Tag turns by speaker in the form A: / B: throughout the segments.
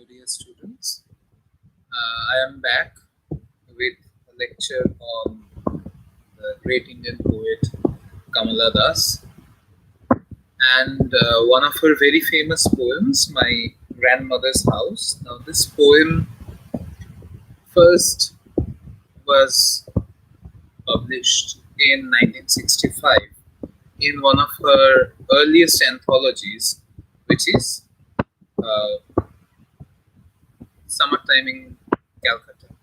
A: dear students. I am back with a lecture on the great Indian poet Kamala Das and one of her very famous poems, My Grandmother's House. Now, this poem first was published in 1965 in one of her earliest anthologies, which is uh, Summertime in Calcutta.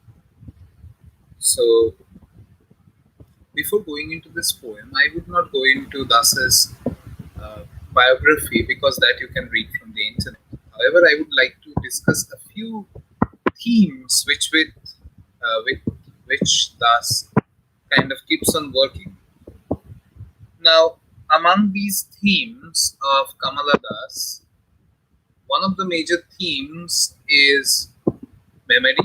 A: So, before going into this poem, I would not go into Das's uh, biography because that you can read from the internet. However, I would like to discuss a few themes with which Das kind of keeps on working. Now, among these themes of Kamala Das, one of the major themes is memory.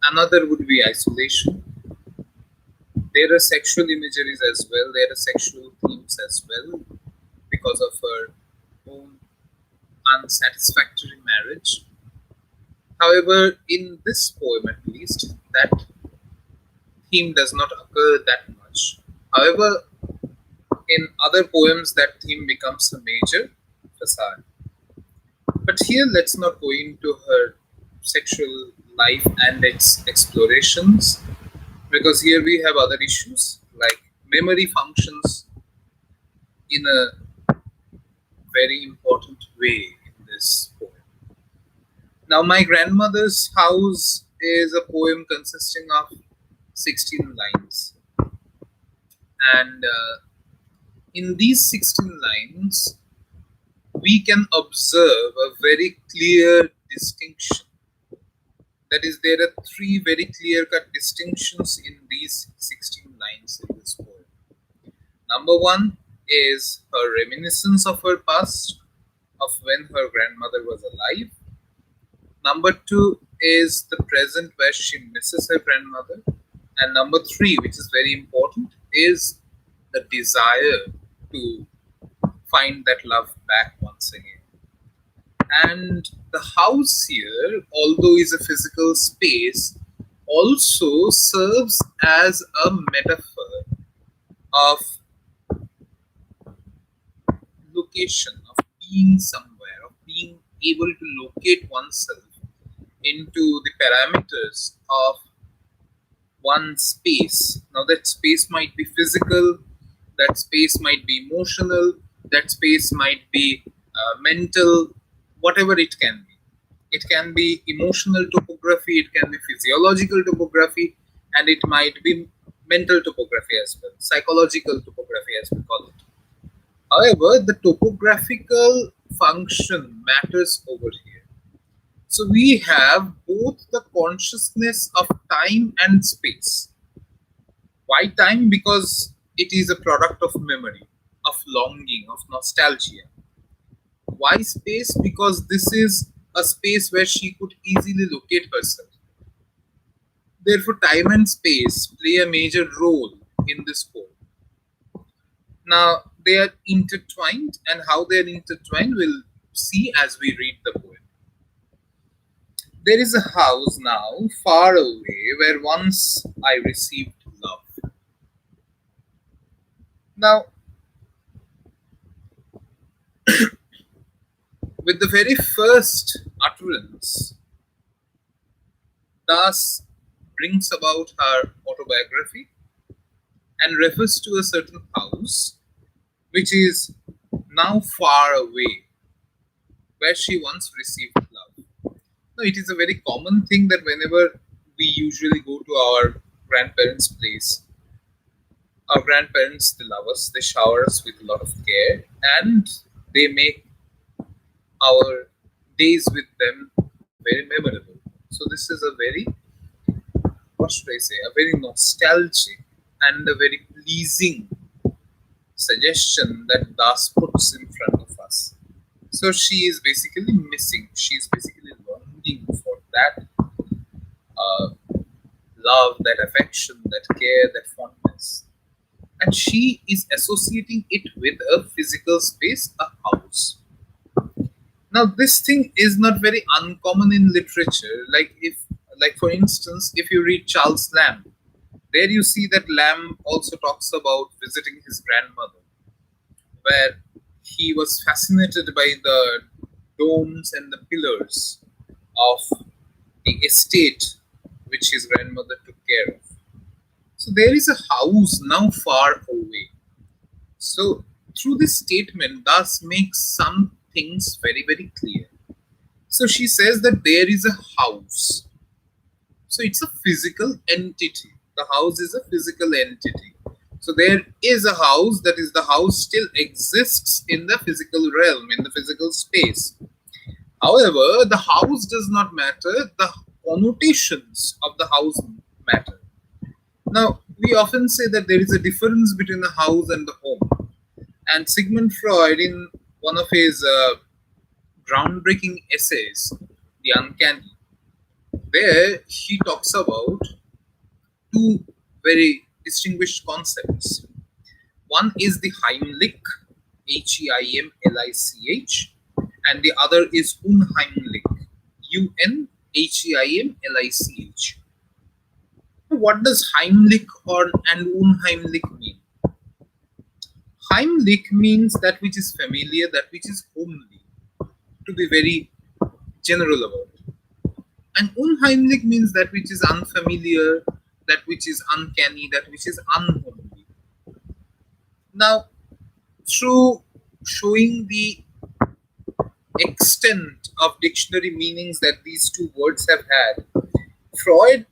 A: Another would be isolation. There are sexual imageries as well. There are sexual themes as well because of her own unsatisfactory marriage. However, in this poem at least, that theme does not occur that much. However, in other poems, that theme becomes a major facade. But here, let's not go into her sexual life and its explorations because here we have other issues like memory functions in a very important way in this poem. Now, My Grandmother's House is a poem consisting of 16 lines. And in these 16 lines, we can observe a very clear distinction. That is, there are three very clear cut distinctions in these 16 lines in this poem. Number one is her reminiscence of her past, of when her grandmother was alive. Number two is the present where she misses her grandmother. And number three, which is very important, is the desire to find that love back once again. And the house here, although is a physical space, also serves as a metaphor of location, of being somewhere, of being able to locate oneself into the parameters of one space. Now, that space might be physical, that space might be emotional, that space might be mental, whatever it can be. It can be emotional topography, it can be physiological topography, and it might be mental topography as well, psychological topography as we call it. However, the topographical function matters over here. So we have both the consciousness of time and space. Why time? Because it is a product of memory, of longing, of nostalgia. Why space? Because this is a space where she could easily locate herself. Therefore, time and space play a major role in this poem. Now, they are intertwined, and how they are intertwined we'll see as we read the poem. There is a house now far away where once I received love. Now, with the very first utterance, Das brings about her autobiography and refers to a certain house which is now far away where she once received love. Now, it is a very common thing that whenever we usually go to our grandparents' place, our grandparents, they love us, they shower us with a lot of care, and they make our days with them very memorable. So, this is a very, what should I say, a very nostalgic and a very pleasing suggestion that Das puts in front of us. So, she is basically missing, she is basically longing for that love, that affection, that care, that fondness. And she is associating it with a physical space, a house. Now, this thing is not very uncommon in literature. Like for instance, if you read Charles Lamb, there you see that Lamb also talks about visiting his grandmother, where he was fascinated by the domes and the pillars of the estate which his grandmother took care of. So there is a house now far away. So through this statement, thus makes some things very, very clear. So she says that there is a house. So it's a physical entity. The house is a physical entity. So there is a house, that is, the house still exists in the physical realm, in the physical space. However, the house does not matter, the connotations of the house matter. Now, we often say that there is a difference between the house and the home. And Sigmund Freud, in one of his groundbreaking essays, The Uncanny, there he talks about two very distinguished concepts. One is the Heimlich, Heimlich, and the other is Unheimlich, Unheimlich. What does Heimlich or and Unheimlich mean? Heimlich means that which is familiar, that which is homely, to be very general about it. And Unheimlich means that which is unfamiliar, that which is uncanny, that which is unhomely. Now, through showing the extent of dictionary meanings that these two words have had, Freud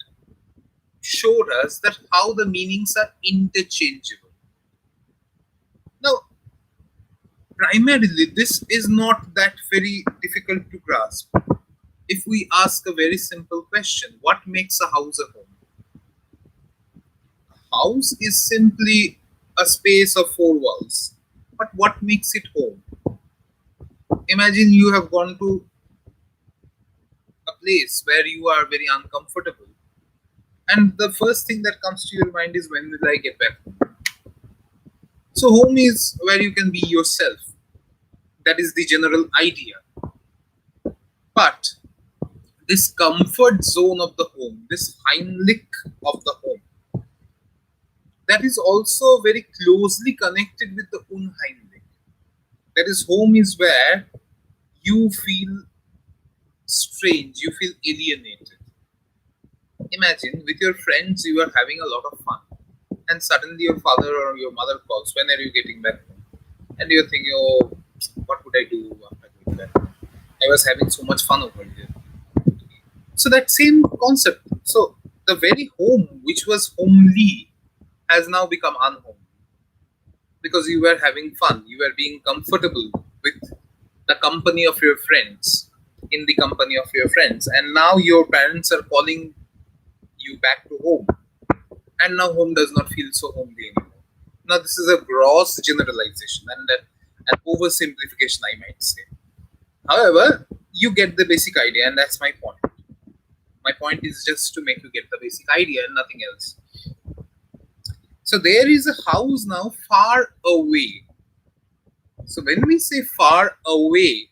A: showed us that how the meanings are interchangeable. Now, primarily, this is not that very difficult to grasp. If we ask a very simple question, what makes a house a home? A house is simply a space of four walls. But what makes it home? Imagine you have gone to a place where you are very uncomfortable, and the first thing that comes to your mind is, when will I get back home? So, home is where you can be yourself. That is the general idea. But this comfort zone of the home, this Heimlich of the home, that is also very closely connected with the Unheimlich. That is, home is where you feel strange, you feel alienated. Imagine with your friends you are having a lot of fun, and suddenly your father or your mother calls, when are you getting back home? And you're thinking, oh, what would I do after going back home? I was having so much fun over here. So that same concept. So the very home which was homely has now become unhomely, because you were having fun, you were being comfortable with the company of your friends, in the company of your friends, and now your parents are calling you back to home, and now home does not feel so homely anymore. Now, this is a gross generalization and an oversimplification, I might say. However, you get the basic idea, and that's my point. My point is just to make you get the basic idea and nothing else. So there is a house now far away. So when we say far away,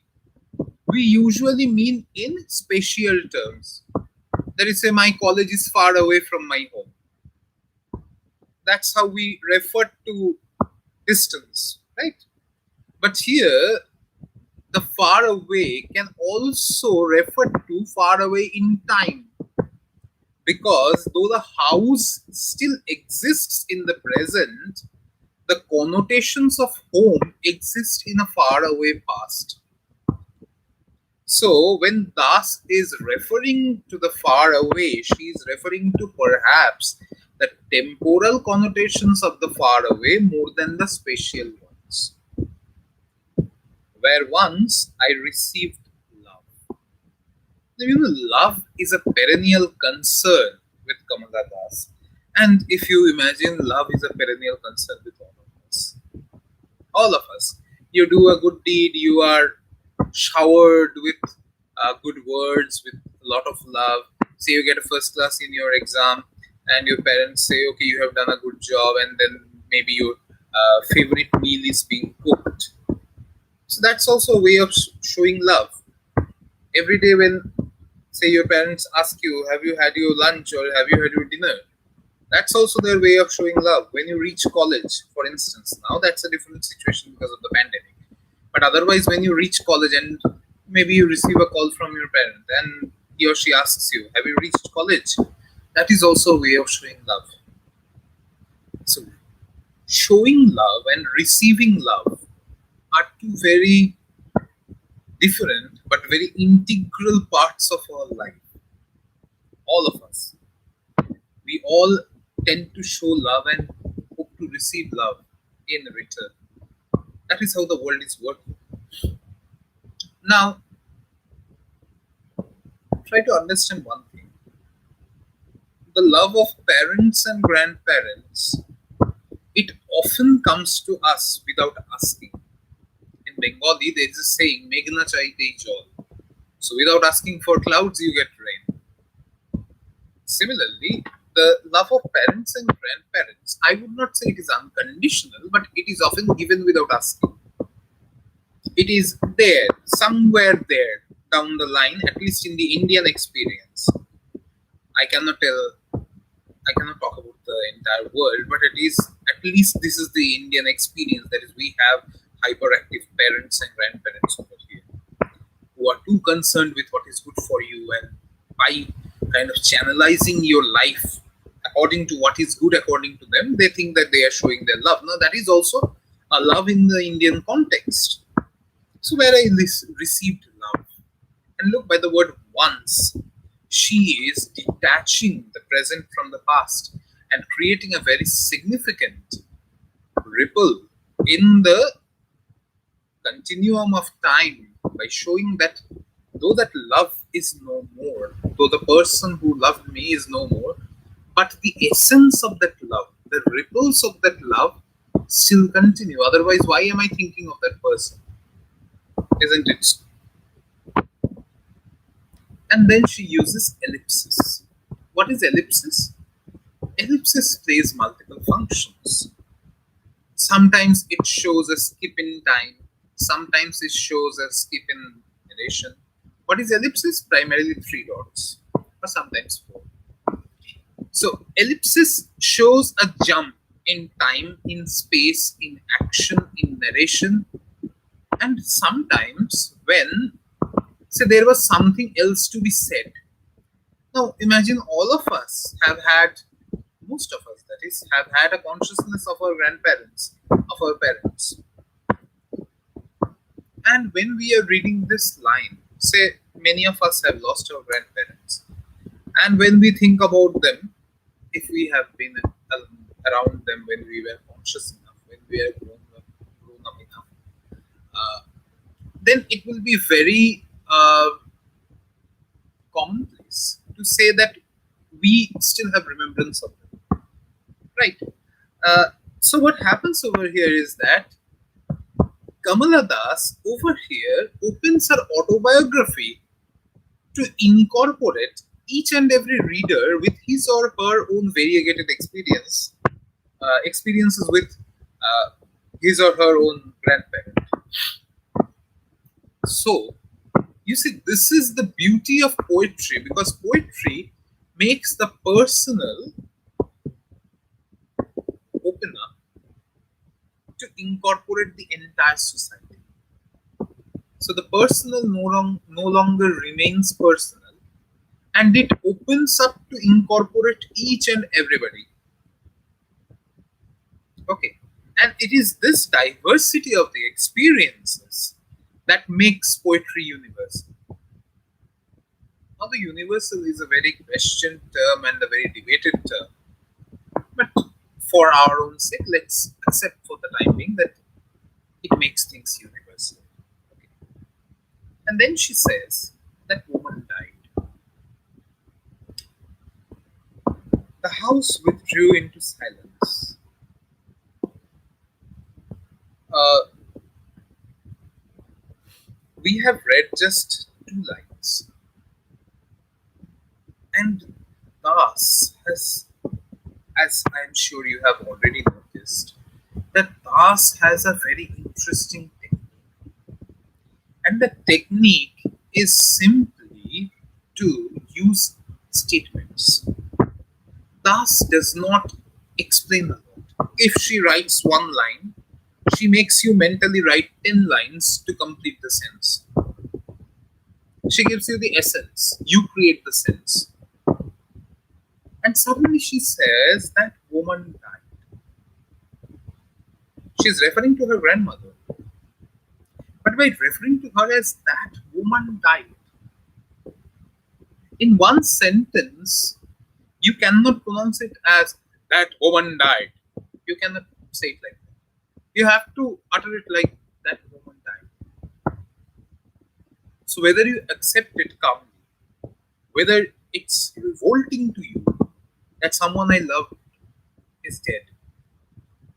A: we usually mean in spatial terms. That is, say my college is far away from my home. That's how we refer to distance, right? But here, the far away can also refer to far away in time. Because though the house still exists in the present, the connotations of home exist in a faraway past. So when Das is referring to the far away, she is referring to perhaps the temporal connotations of the far away more than the spatial ones. Where once I received love. Now, love is a perennial concern with Kamala Das. And if you imagine, love is a perennial concern with all of us. All of us. You do a good deed, you are showered with good words, with a lot of love. Say you get a first class in your exam, and your parents say, okay, you have done a good job, and then maybe your favorite meal is being cooked. So that's also a way of showing love. Every day when, say, your parents ask you, have you had your lunch or have you had your dinner? That's also their way of showing love. When you reach college, for instance, now that's a different situation because of the pandemic. But otherwise, when you reach college and maybe you receive a call from your parent and he or she asks you, have you reached college? That is also a way of showing love. So, showing love and receiving love are two very different but very integral parts of our life. All of us. We all tend to show love and hope to receive love in return. That is how the world is working. Now, try to understand one thing. The love of parents and grandparents, it often comes to us without asking. In Bengali, there is a saying, Meghna chaite jal. So without asking for clouds, you get rain. Similarly, the love of parents and grandparents, I would not say it is unconditional, but it is often given without asking. It is there, somewhere there down the line, at least in the Indian experience. I cannot tell, I cannot talk about the entire world, but at least this is the Indian experience. That is, we have hyperactive parents and grandparents over here who are too concerned with what is good for you, and by kind of channelizing your life according to what is good according to them, they think that they are showing their love. Now, that is also a love in the Indian context. So, where I received love, and look, by the word once, she is detaching the present from the past and creating a very significant ripple in the continuum of time by showing that though that love is no more, though the person who loved me is no more, but the essence of that love, the ripples of that love still continue. Otherwise, why am I thinking of that person? Isn't it? And then she uses ellipsis. What is ellipsis? Ellipsis plays multiple functions. Sometimes it shows a skip in time, sometimes it shows a skip in narration. What is ellipsis? Primarily three dots, or sometimes four. So, ellipsis shows a jump in time, in space, in action, in narration, and sometimes when, say, there was something else to be said. Now, imagine all of us have had, most of us that is, have had a consciousness of our grandparents, of our parents. And when we are reading this line, say, many of us have lost our grandparents. And when we think about them, if we have been around them when we were conscious enough, when we are grown up enough, uh, then it will be very commonplace to say that we still have remembrance of them, right? Uh, so what happens over here is that Kamala Das over here opens her autobiography to incorporate each and every reader with his or her own variegated experiences with uh, his or her own grandparent. So, you see, this is the beauty of poetry, because poetry makes the personal open up to incorporate the entire society. So the personal no longer remains personal, and it opens up to incorporate each and everybody. Okay. And it is this diversity of the experiences that makes poetry universal. Now, the universal is a very questioned term and a very debated term, but for our own sake, let's accept for the time being that it makes things universal. Okay. And then she says that woman died. The house withdrew into silence. Uh, we have read just two lines, and Das has, as I'm sure you have already noticed, that Das has a very interesting technique. And the technique is simply to use statements. Thus does not explain a lot. If she writes one line, she makes you mentally write 10 lines to complete the sense. She gives you the essence, you create the sense. And suddenly she says that woman died. She's referring to her grandmother. But by referring to her as that woman died, in one sentence, you cannot pronounce it as that woman died. You cannot say it like that. You have to utter it like that woman died. So whether you accept it calmly, whether it's revolting to you that someone I love is dead,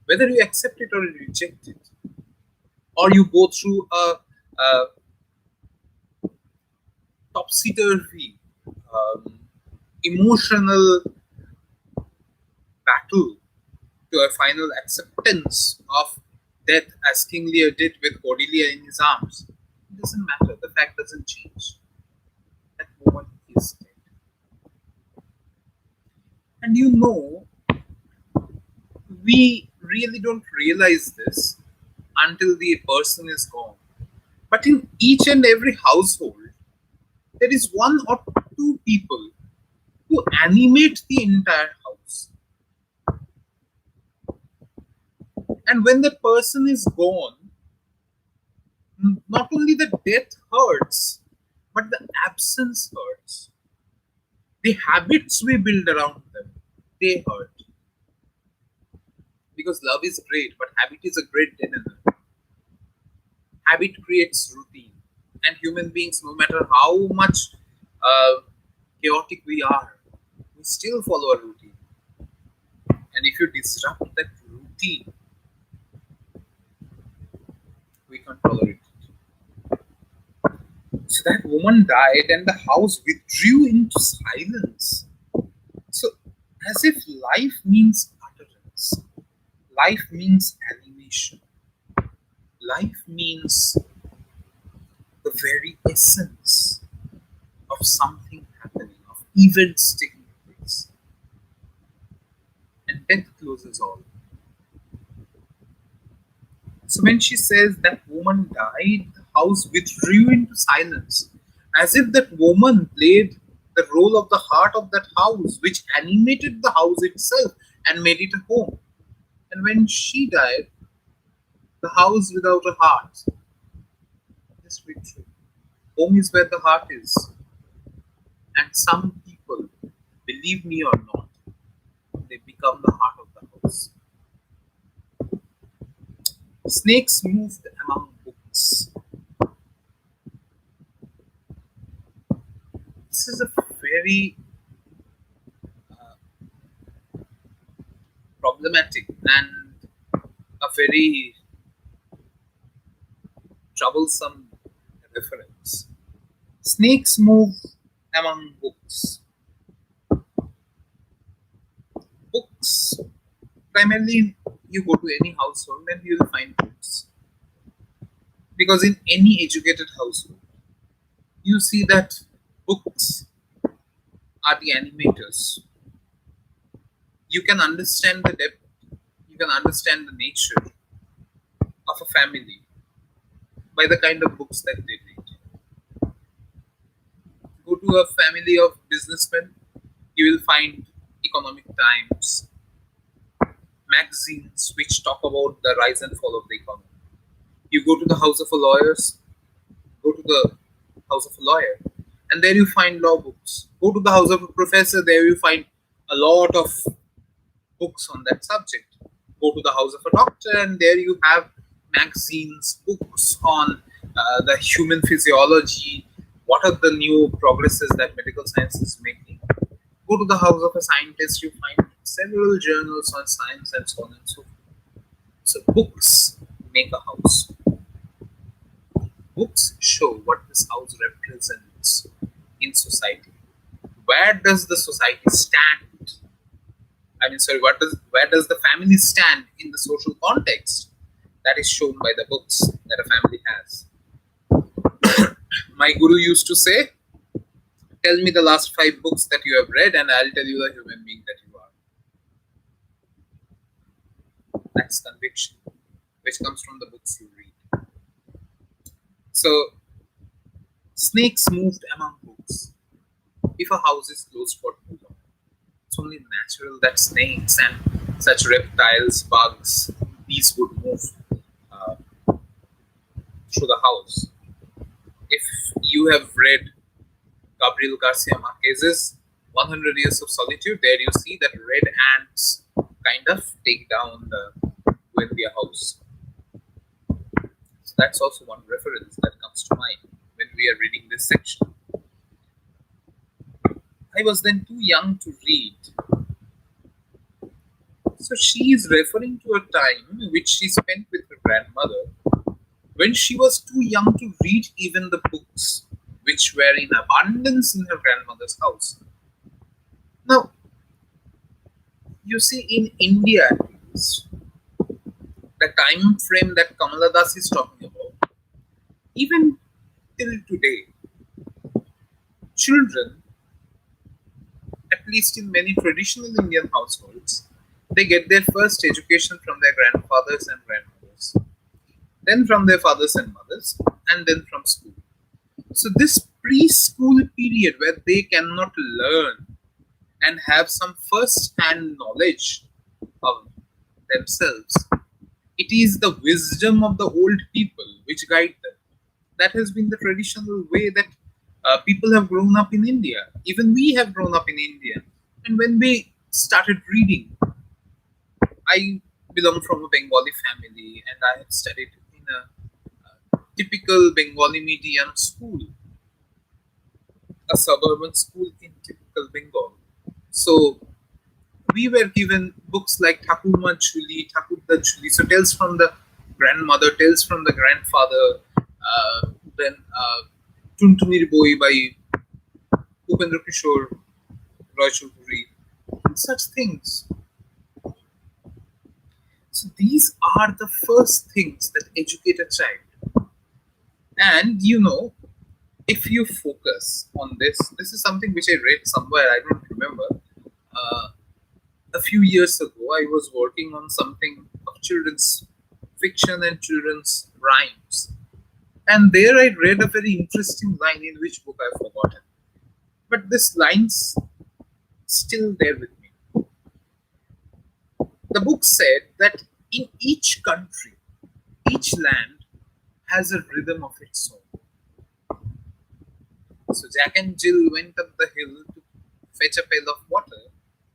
A: whether you accept it or you reject it, or you go through a topsy-turvy um, emotional battle to a final acceptance of death as King Lear did with Cordelia in his arms. It doesn't matter. The fact doesn't change. That woman is dead. And we really don't realize this until the person is gone. But in each and every household, there is one or two people who animate the entire house. And when that person is gone, not only the death hurts, but the absence hurts. The habits we build around them, they hurt. Because love is great, but habit is a great enemy. Habit creates routine. And human beings, no matter how much uh, chaotic we are, we still follow a routine. And if you disrupt that routine, we can't tolerate it. So that woman died, and the house withdrew into silence. So, as if life means utterance, life means animation, life means the very essence of something happening, of events taking place. And death closes all. So when she says that woman died, the house withdrew into silence, as if that woman played the role of the heart of that house, which animated the house itself and made it a home. And when she died, the house without a heart just withdrew. Home is where the heart is. And some people, believe me or not, they become the heart of the house. Snakes moved among books. This is a very problematic and a very troublesome reference. Snakes move among books. Books, primarily, you go to any household and you will find books. Because in any educated household, you see that books are the animators. You can understand the depth, you can understand the nature of a family by the kind of books that they read. Go to a family of businessmen, you will find economic times, magazines which talk about the rise and fall of the economy. You go to the house of a lawyers, go to the house of a lawyer, and there you find law books. Go to the house of a professor, there you find a lot of books on that subject. Go to the house of a doctor, and there you have magazines, books on the human physiology, what are the new progresses that medical science is making. Go to the house of a scientist, you find several journals on science and so on and so forth. So, books make a house. Books show what this house represents in society. Where does the society stand? I mean, sorry, where does the family stand in the social context? That is shown by the books that a family has. My guru used to say, tell me the last five books that you have read, and I'll tell you the human being that you are. That's conviction, which comes from the books you read. So, snakes moved among books. If a house is closed for too long, it's only natural that snakes and such reptiles, bugs, these would move uh, through the house. If you have read Gabriel Garcia Marquez's 100 Years of Solitude, there you see that red ants kind of take down the Buendia house. So that's also one reference that comes to mind when we are reading this section. I was then too young to read. So she is referring to a time which she spent with her grandmother when she was too young to read even the books which were in abundance in her grandmother's house. Now, you see, in India at least, the time frame that Kamala Das is talking about, even till today, children, at least in many traditional Indian households, they get their first education from their grandfathers and grandmothers, then from their fathers and mothers, and then from school. So, this preschool period where they cannot learn and have some first hand knowledge of themselves, it is the wisdom of the old people which guide them. That has been the traditional way that people have grown up in India. Even we have grown up in India. And when we started reading, I belong from a Bengali family and I have studied in a typical Bengali medium school, a suburban school in typical Bengal. So we were given books like Thakurma Chuli, Thakurda Chuli, so tales from the grandmother, tales from the grandfather, then Tuntunir Boi by Upendra Kishore Roy Choudhury, such things. So these are the first things that educate a child. And if you focus on this is something which I read somewhere, I don't remember. Uh, a few years ago, I was working on something of children's fiction and children's rhymes. And there I read a very interesting line in which book I've forgotten. But this line's still there with me. The book said that in each country, each land has a rhythm of its own. So Jack and Jill went up the hill to fetch a pail of water.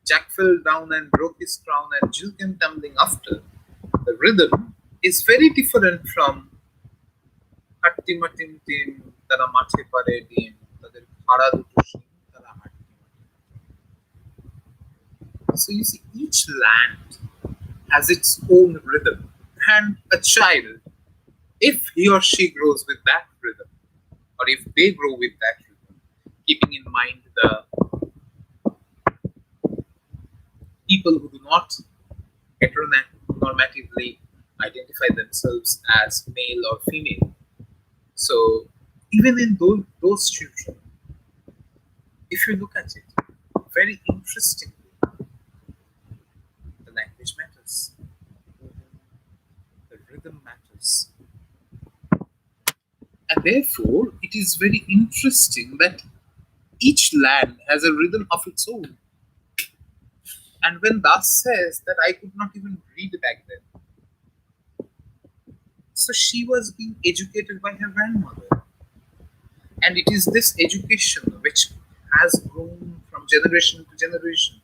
A: Jack fell down and broke his crown, and Jill came tumbling after. The rhythm is very different from হাট্টিমাটিম টিম তারা মাঠে পারে ডিম তাদের খাড়া দুটো শিং তারা হাঁটতে পারে। So you see, each land has its own rhythm, and a child, if he or she grows with that rhythm, or if they grow with that rhythm, keeping in mind the people who do not heteronormatively identify themselves as male or female. So even in those children, if you look at it very interestingly, the language matters, the rhythm matters. And therefore, it is very interesting that each land has a rhythm of its own. And when Das says that I could not even read back then, so she was being educated by her grandmother. And it is this education which has grown from generation to generation.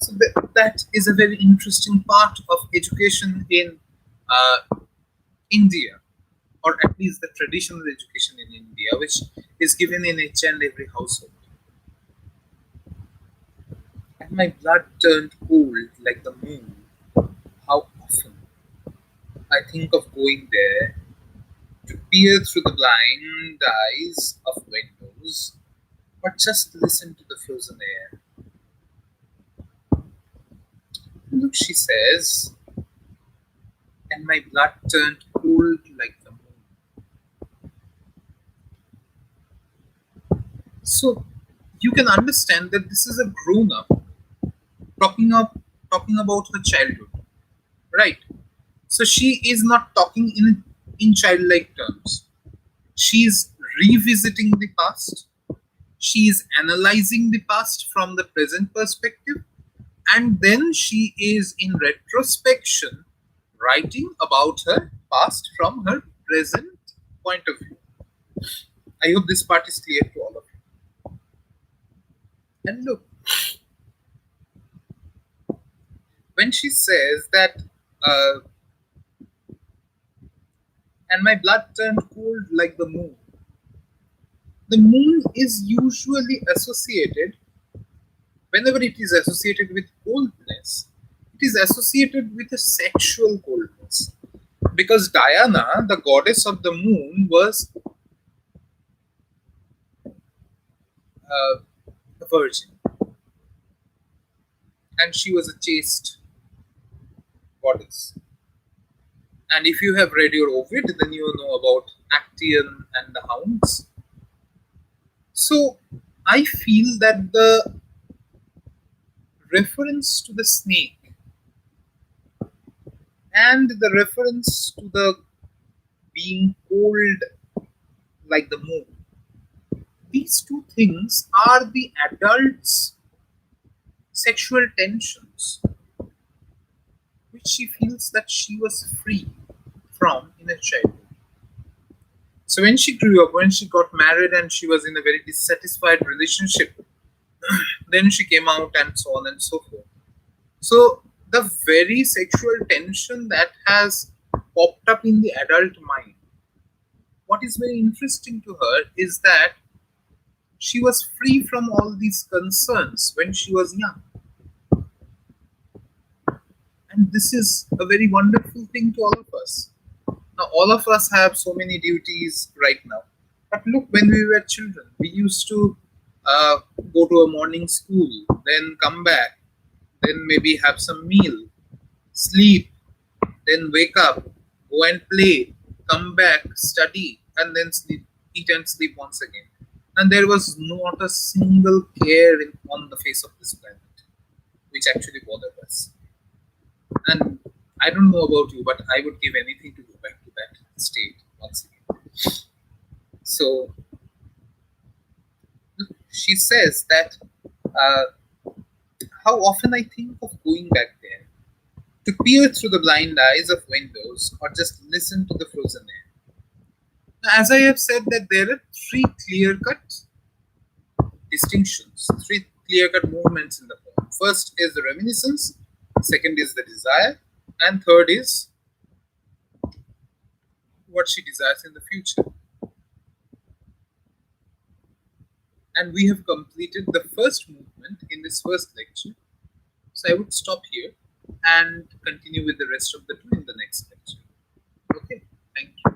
A: So that is a very interesting part of education in India, or at least the traditional education in India, which is given in each and every household. And my blood turned cold like the moon. How often I think of going there to peer through the blind eyes of windows, or just listen to the frozen air. Look, she says, and my blood turned cold like the moon. So you can understand that this is a grown up talking up talking about her childhood, right? So she is not talking in childlike terms. She is revisiting the past. She is analyzing the past from the present perspective, and then she is in retrospection writing about her past from her present point of view. I hope this part is clear to all of you. And look, when she says that, uh, and my blood turned cold like the moon is usually associated, whenever it is associated with coldness, it is associated with a sexual coldness. Because Diana, the goddess of the moon, was a virgin, and she was a chaste goddess. And if you have read your Ovid, then you know about Actaeon and the hounds. So I feel that the reference to the snake and the reference to the being cold like the moon, these two things are the adult's sexual tensions, which she feels that she was free from in her childhood. So when she grew up, when she got married and she was in a very dissatisfied relationship, then she came out and so on and so forth. So the very sexual tension that has popped up in the adult mind, what is very interesting to her is that she was free from all these concerns when she was young. And this is a very wonderful thing to all of us. Now, all of us have so many duties right now. But look, when we were children, we used to uh, go to a morning school, then come back, then maybe have some meal, sleep, then wake up, go and play, come back, study, and then sleep, eat and sleep once again. And there was not a single care on the face of this planet, which actually bothered us. And I don't know about you, but I would give anything to go back to that state once again. So she says that, uh, how often I think of going back there to peer through the blind eyes of windows or just listen to the frozen air. Now, as I have said, that there are three clear-cut distinctions, three clear-cut movements in the poem. First is the reminiscence, second is the desire, and third is what she desires in the future. And we have completed the first movement in this first lecture. So I would stop here and continue with the rest of the two in the next lecture. Okay, thank you.